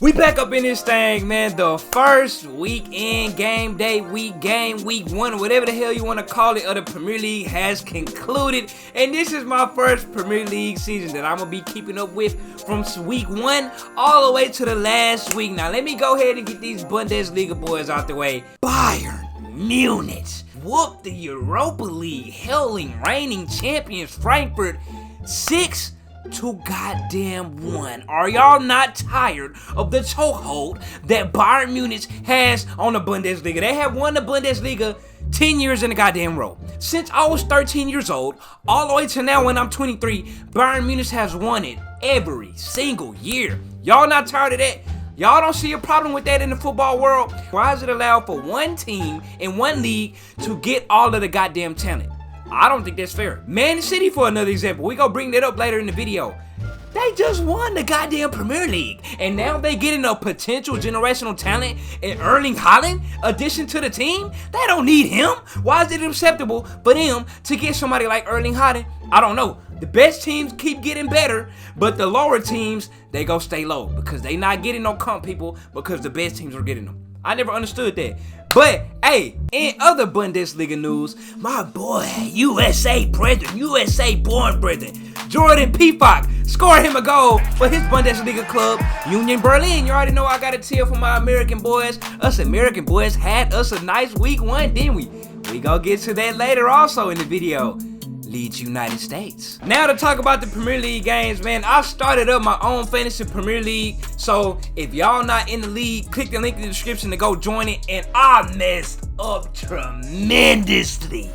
We back up in this thing, man. The first weekend game day week 1, whatever the hell you want to call it, of the Premier League has concluded. And this is my first Premier League season that I'm going to be keeping up with from week 1 all the way to the last week. Now, let me go ahead and get these Bundesliga boys out the way. Bayern Munich whooped the Europa League hailing reigning champions Frankfurt 6-1. Are y'all not tired of the chokehold that Bayern Munich has on the Bundesliga? They have won the Bundesliga 10 years in a goddamn row. Since I was 13 years old, all the way to now when I'm 23, Bayern Munich has won it every single year. Y'all not tired of that? Y'all don't see a problem with that in the football world? Why is it allowed for one team in one league to get all of the goddamn talent? I don't think that's fair. Man City, for another example, we gonna bring that up later in the video. They just won the goddamn Premier League, and now they getting a potential generational talent in Erling Haaland addition to the team. They don't need him. Why is it acceptable for them to get somebody like Erling Haaland? I don't know. The best teams keep getting better, but the lower teams, they go stay low because they not getting no comp people because the best teams are getting them. I never understood that. But, hey, in other Bundesliga news, my boy, USA brethren, USA born brethren, Jordan Pifak scored him a goal for his Bundesliga club, Union Berlin. You already know I got a tear for my American boys. Us American boys had us a nice week 1, didn't we? We gonna get to that later also in the video. Leeds, United States. Now to talk about the Premier League games, man. I started up my own fantasy Premier League, so if y'all not in the league, click the link in the description to go join it. And I messed up tremendously,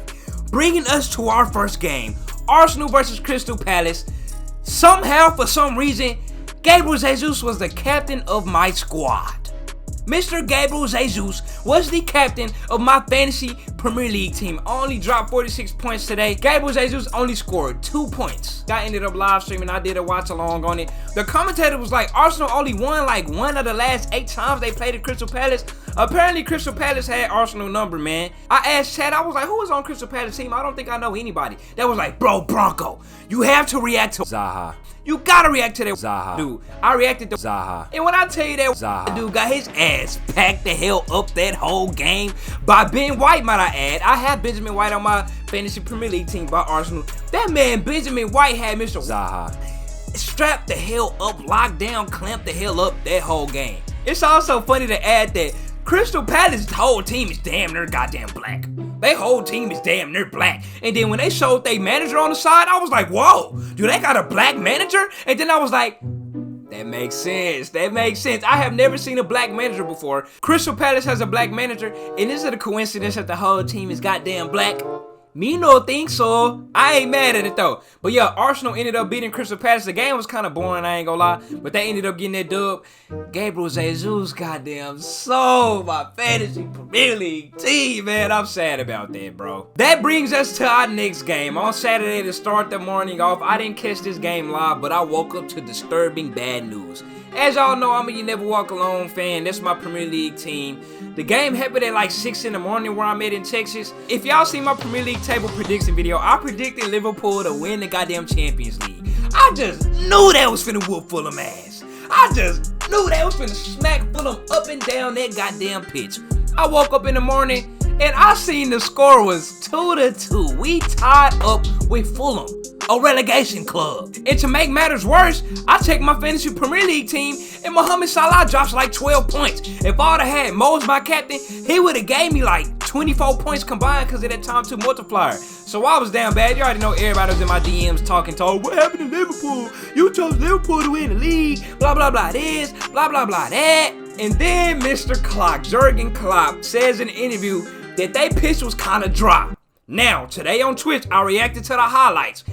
bringing us to our first game, Arsenal versus Crystal Palace. Somehow, for some reason, Gabriel Jesus was the captain of my squad. Mr. Gabriel Jesus was the captain of my fantasy Premier League team. Only dropped 46 points today. Gabriel Jesus only scored 2 points. I ended up live streaming. I did a watch along on it. The commentator was like, Arsenal only won like 1 of the last 8 times they played at Crystal Palace. Apparently, Crystal Palace had Arsenal number, man. I asked Chad, I was like, who was on Crystal Palace team? I don't think I know anybody. That was like, bro, Bronco, you have to react to Zaha. You gotta react to that Zaha dude. I reacted to Zaha. And when I tell you that Zaha dude got his ass packed the hell up that whole game by Ben White, might I add. I have Benjamin White on my fantasy Premier League team by Arsenal. That man, Benjamin White, had Mr. Zaha strapped the hell up, locked down, clamped the hell up that whole game. It's also funny to add that Crystal Palace's whole team is damn near goddamn black. Their whole team is damn near black. And then when they showed their manager on the side, I was like, whoa, do they got a black manager? And then I was like, that makes sense. That makes sense. I have never seen a black manager before. Crystal Palace has a black manager, and is it a coincidence that the whole team is goddamn black? Me no think so. I ain't mad at it though. But yeah, Arsenal ended up beating Crystal Palace. The game was kind of boring, I ain't gonna lie. But they ended up getting that dub. Gabriel Jesus, goddamn, sold my fantasy Premier League team, man. I'm sad about that, bro. That brings us to our next game. On Saturday to start the morning off, I didn't catch this game live, but I woke up to disturbing bad news. As y'all know, I'm a You Never Walk Alone fan. That's my Premier League team. The game happened at like 6 in the morning where I'm at in Texas. If y'all see my Premier League table prediction video, I predicted Liverpool to win the goddamn Champions League. I just knew that was finna whoop Fulham ass. I just knew that was finna smack Fulham up and down that goddamn pitch. I woke up in the morning and I seen the score was 2-2. We tied up with Fulham, a relegation club. And to make matters worse, I checked my fantasy Premier League team and Mohamed Salah drops like 12 points. If I'd have had Mo as my captain, he would have gave me like 24 points combined because of that time 2 multiplier. So I was down bad. You already know everybody was in my DMs talking to, what happened to Liverpool? You chose Liverpool to win the league, blah, blah, blah this, blah, blah, blah that. And then Mr. Klopp, Jurgen Klopp, says in an interview that they pitch was kind of dry. Now, today on Twitch, I reacted to the highlights,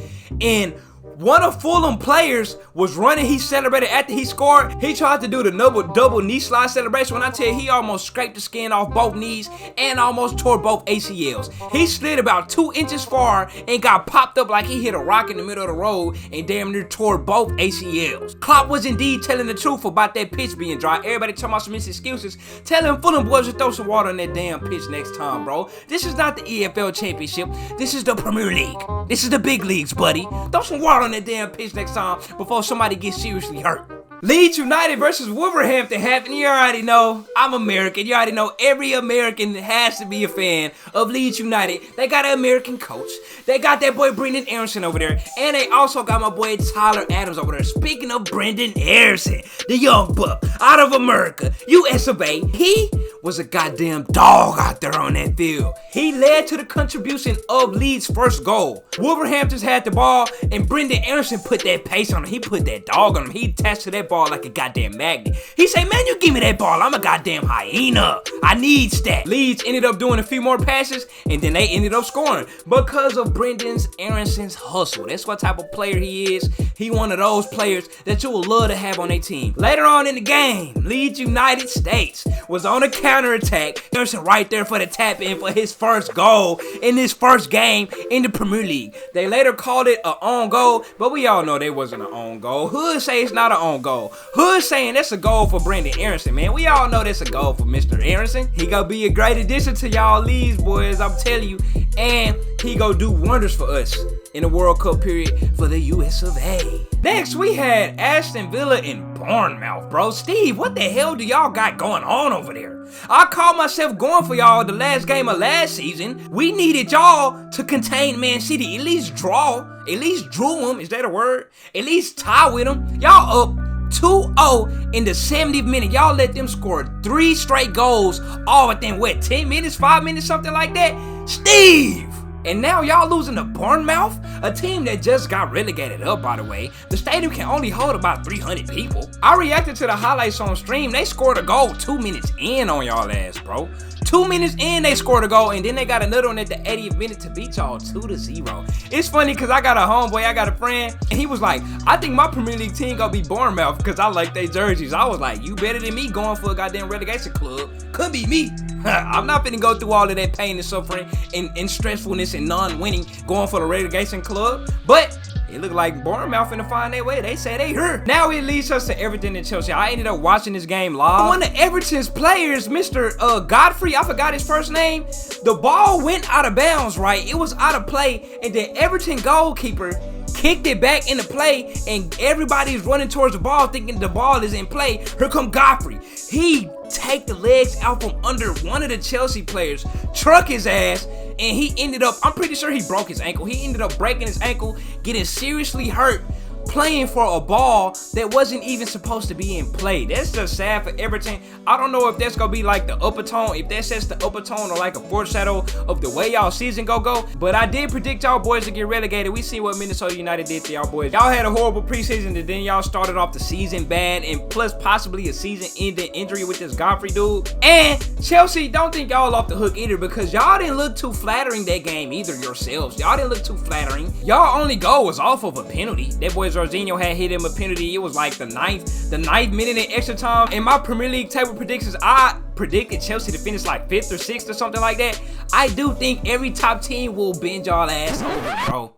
and one of Fulham players was running. He celebrated after he scored. He tried to do the double knee slide celebration. When I tell you, he almost scraped the skin off both knees and almost tore both ACLs. He slid about 2 inches far and got popped up like he hit a rock in the middle of the road and damn near tore both ACLs. Klopp was indeed telling the truth about that pitch being dry. Everybody talking about some excuses. Telling Fulham boys to throw some water on that damn pitch next time, bro. This is not the EFL Championship. This is the Premier League. This is the big leagues, buddy. Throw some water on that damn pitch next time before somebody gets seriously hurt. Leeds United versus Wolverhampton happened. You already know. I'm American. You already know every American has to be a fan of Leeds United. They got an American coach. They got that boy Brendan Aronson over there. And they also got my boy Tyler Adams over there. Speaking of Brendan Aronson, the young buck out of America, US of A. He was a goddamn dog out there on that field. He led to the contribution of Leeds' first goal. Wolverhampton's had the ball, and Brendan Aronson put that pace on him. He put that dog on him. He attached to that ball like a goddamn magnet. He said, man, you give me that ball. I'm a goddamn hyena. I need that. Leeds ended up doing a few more passes, and then they ended up scoring because of Brendan Aronson's hustle. That's what type of player he is. He one of those players that you would love to have on a team. Later on in the game, Leeds United States was on a counterattack. Aronson right there for the tap in for his first goal in his first game in the Premier League. They later called it an own goal, but we all know they wasn't an own goal. Hood say it's not an own goal. Hood saying that's a goal for Brendan Aronson, man. We all know that's a goal for Mr. Aronson. He gonna be a great addition to y'all Leeds boys, I'm telling you. And he gonna do wonders for us in the World Cup period for the US of A. Next, we had Aston Villa and Bournemouth, bro. Steve, what the hell do y'all got going on over there? I called myself going for y'all the last game of last season. We needed y'all to contain Man City, at least draw, at least drew them, is that a word? At least tie with them. Y'all up 2-0 in the 70th minute. Y'all let them score 3 straight goals all within, what, 10 minutes, 5 minutes, something like that? Steve! And now y'all losing to Bournemouth, a team that just got relegated up, by the way. The stadium can only hold about 300 people. I reacted to the highlights on stream. They scored a goal 2 minutes in on y'all ass, bro. 2 minutes in, they scored a goal, and then they got another one at the 80th minute to beat y'all 2-0. It's funny because I got a homeboy, I got a friend, and he was like, I think my Premier League team gonna be Bournemouth because I like their jerseys. I was like, you better than me going for a goddamn relegation club. Could be me. I'm not finna go through all of that pain and suffering and stressfulness and non-winning going for the relegation club, but it looked like Bournemouth finna find their way. They say they hurt. Now it leads us to Everton and Chelsea. I ended up watching this game live. One of Everton's players, Mr. Godfrey, I forgot his first name. The ball went out of bounds, right? It was out of play, and the Everton goalkeeper kicked it back into play, and everybody's running towards the ball thinking the ball is in play. Here come Godfrey. He take the legs out from under one of the Chelsea players, truck his ass, and he ended up, I'm pretty sure he broke his ankle. He ended up breaking his ankle, getting seriously hurt, playing for a ball that wasn't even supposed to be in play. That's just sad for Everton. I don't know if that's gonna be like the upper tone, if that sets the upper tone or like a foreshadow of the way y'all season go, but I did predict y'all boys to get relegated. We see what Minnesota United did to y'all boys. Y'all had a horrible preseason, and then y'all started off the season bad, and plus possibly a season-ending injury with this Godfrey dude. And Chelsea, don't think y'all off the hook either, because y'all didn't look too flattering that game either yourselves. Y'all didn't look too flattering. Y'all only goal was off of a penalty. That boy's Jorginho had hit him a penalty. It was like the ninth minute in extra time. In my Premier League table predictions, I predicted Chelsea to finish like 5th or 6th or something like that. I do think every top team will bend y'all ass over, bro.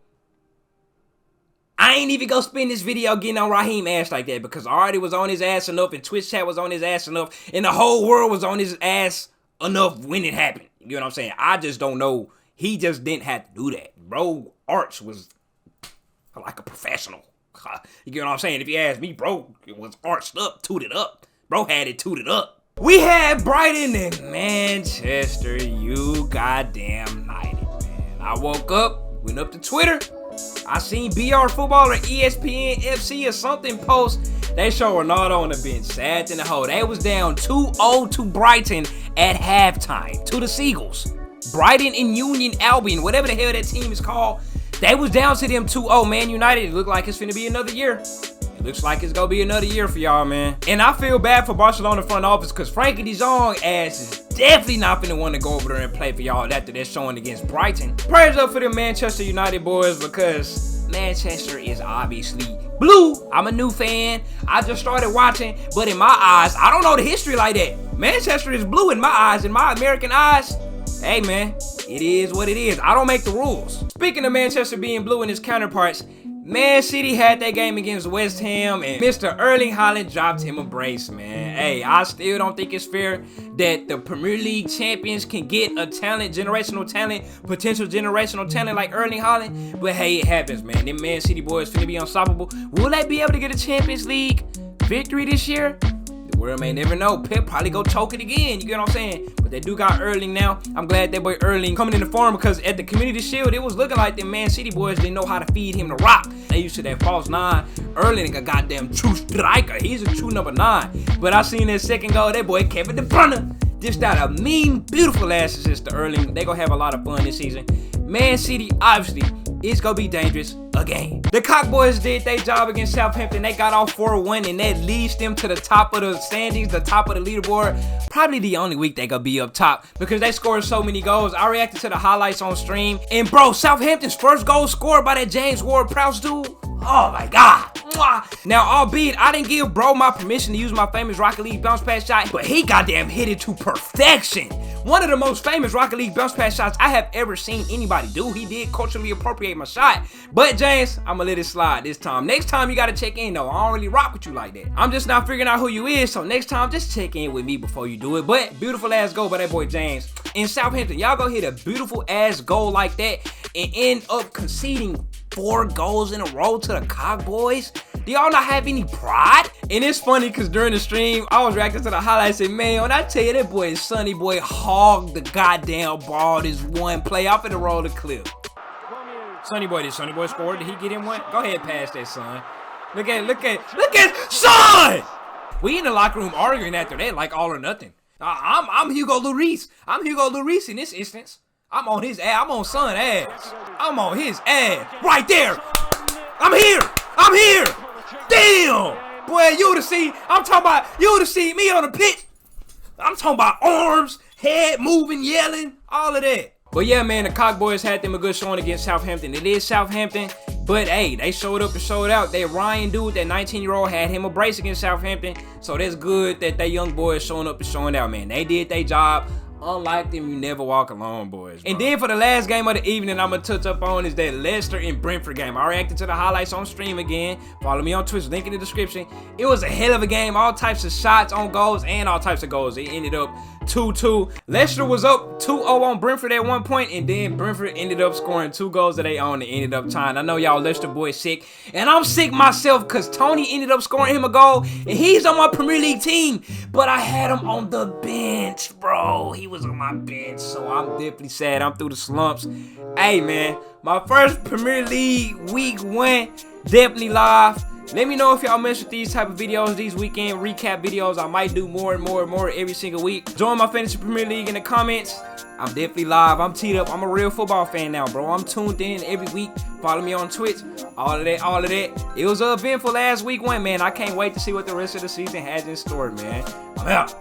I ain't even gonna spend this video getting on Raheem ass like that, because I already was on his ass enough, and Twitch chat was on his ass enough, and the whole world was on his ass enough when it happened. You know what I'm saying? I just don't know. He just didn't have to do that. Bro, Arch was like a professional. You get what I'm saying? If you ask me, bro, it was arched up, tooted up. Bro had it tooted up. We had Brighton and Manchester, you goddamn United, man. I woke up, went up to Twitter. I seen BR Football or ESPN FC or something post. They show Ronaldo on the bench, sad in the hole. They was down 2-0 to Brighton at halftime, to the Seagulls. Brighton and Union Albion, whatever the hell that team is called. They was down to them 2-0, man. United, it look like it's finna be another year. It looks like it's gonna be another year for y'all, man. And I feel bad for Barcelona front office, because Frankie de Jong ass is definitely not finna want to go over there and play for y'all after they're showing against Brighton. Prayers up for the Manchester United boys, because Manchester is obviously blue. I'm a new fan. I just started watching, but in my eyes, I don't know the history like that. Manchester is blue in my eyes, in my American eyes. Hey, man, it is what it is. I don't make the rules. Speaking of Manchester being blue and its counterparts, Man City had that game against West Ham, and Mr. Erling Haaland dropped him a brace, man. Hey, I still don't think it's fair that the Premier League champions can get a talent, generational talent, potential generational talent like Erling Haaland. But hey, it happens, man. Them Man City boys finna be unstoppable. Will they be able to get a Champions League victory this year? The world may never know. Pep probably go choke it again. You get what I'm saying? But they do got Erling now. I'm glad that boy Erling coming in the form, because at the Community Shield, it was looking like the Man City boys didn't know how to feed him the rock. They used to that false 9. Erling a goddamn true striker. He's a true number 9. But I seen that second goal, that boy Kevin De Bruyne dished out a mean, beautiful ass assist to Erling. They gonna have a lot of fun this season. Man City, obviously, it's gonna be dangerous again. The Cock Boys did their job against Southampton. They got off 4-1, and that leads them to the top of the standings, the top of the leaderboard. Probably the only week they gonna be up top, because they scored so many goals. I reacted to the highlights on stream, and bro, Southampton's first goal scored by that James Ward-Prowse dude. Oh my God. Mwah. Now, albeit I didn't give bro my permission to use my famous Rocket League bounce pass shot, but he goddamn hit it to perfection. One of the most famous Rocket League bounce pass shots I have ever seen anybody do. He did culturally appropriate my shot. But James, I'ma let it slide this time. Next time you gotta check in though. I don't really rock with you like that. I'm just not figuring out who you is, so next time just check in with me before you do it. But beautiful ass goal by that boy James. In Southampton, y'all go hit a beautiful ass goal like that and end up conceding 4 goals in a row to the Cock Boys? Do y'all not have any pride? And it's funny because during the stream, I was reacting to the highlights and man, when I tell you that boy Sonny Boy hogged the goddamn ball this one play, I'm finna roll the clip. Sonny Boy scored. Did he get him one? Go ahead, pass that, son. Look at son! We in the locker room arguing after that like all or nothing. I'm Hugo Lloris. I'm Hugo Lloris in this instance. I'm on his ass. I'm on son ass. I'm on his ass. Right there. I'm here. Damn. Boy, you would've seen, you would've seen me on the pitch. I'm talking about arms, head moving, yelling, all of that. But yeah, man, the Cock Boys had them a good showing against Southampton. It is Southampton, but hey, they showed up and showed out. That Ryan dude, that 19-year-old, had him a brace against Southampton. So that's good that they young boys showing up and showing out, man. They did their job. Unlike them, you never walk alone, boys, bro. And then for the last game of the evening, I'm gonna touch up on is that Leicester and Brentford game. I reacted to the highlights on stream again. Follow me on Twitch, link in the description. It was a hell of a game. All types of shots on goals and all types of goals. It ended up 2-2. Leicester was up 2-0 on Brentford at one point, and then Brentford ended up scoring 2 goals that they owned and ended up tying. I know y'all Leicester boys sick, and I'm sick myself because Tony ended up scoring him a goal, and he's on my Premier League team, but I had him on the bench, bro. He was on my bench, so I'm definitely sad. I'm through the slumps. Hey, man, my first Premier League week 1, definitely live. Let me know if y'all mess with these type of videos, these weekend recap videos. I might do more and more every single week. Join my Fantasy Premier League in the comments. I'm definitely live. I'm teed up. I'm a real football fan now, bro. I'm tuned in every week. Follow me on Twitch. All of that. It was an eventful last week 1, man. I can't wait to see what the rest of the season has in store, man. I'm out.